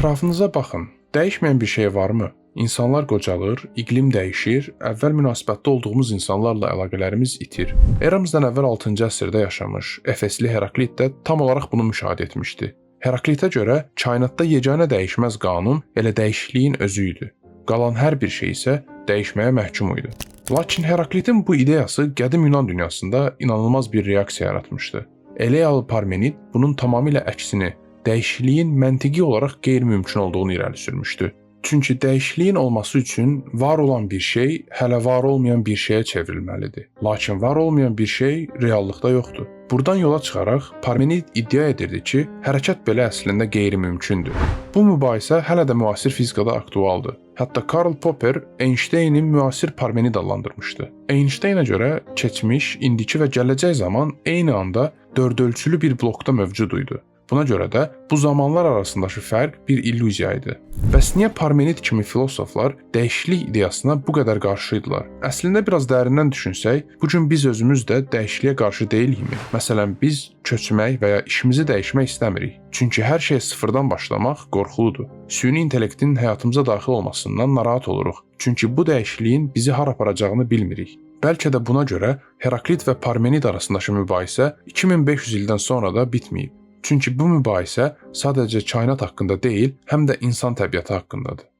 Ətrafınıza baxın. Dəyişməyən bir şey varmı? İnsanlar qocalır, iqlim dəyişir, əvvəl münasibətdə olduğumuz insanlarla əlaqələrimiz itir. Eramızdan əvvəl 6-cı əsrdə yaşamış Efesli Heraklit də tam olaraq bunu müşahidə etmişdi. Heraklitə görə kainatda yeganə dəyişməz qanun elə dəyişikliyin özü idi. Qalan hər bir şey isə dəyişməyə məhkum idi. Lakin Heraklitin bu ideyası qədim Yunan dünyasında inanılmaz bir reaksiya yaratmışdı. Elealı Parmenid bunun tamamilə əksini, dəyişikliyin məntiqi olaraq qeyri-mümkün olduğunu irəli sürmüşdü. Çünki dəyişikliyin olması üçün var olan bir şey hələ var olmayan bir şeyə çevrilməlidir. Lakin var olmayan bir şey reallıqda yoxdur. Buradan yola çıxaraq Parmenid iddia edirdi ki, hərəkət belə əslində qeyri-mümkündür. Bu mübahisə hələ də müasir fizikada aktualdır. Hətta Karl Popper Einsteynin müasir Parmenid adlandırmışdı. Einsteinə görə keçmiş, indiki və gələcək zaman eyni anda dördölçülü bir blokda mövcud idi. Buna görə də bu zamanlar arasındakı fərq bir illüziya idi. Bəs niyə Parmenid kimi filosoflar dəyişiklik ideyasına bu qədər qarşıydılar? Əslində biraz dərindən düşünsək, bu gün biz özümüz də dəyişikliyə qarşı deyilikmi? Məsələn, biz köçmək və ya işimizi dəyişmək istəmirik. Çünki hər şey sıfırdan başlamaq qorxuludur. Süni intellektin həyatımıza daxil olmasından narahat oluruq. Çünki bu dəyişikliyin bizi hara aparacağını bilmirik. Bəlkə də buna görə Heraklit və Parmenid arasındakı mübahisə 2500 ildən sonra da bitməyib. Çünki bu mübahisə sadəcə kainat haqqında deyil, həm də insan təbiəti haqqındadır.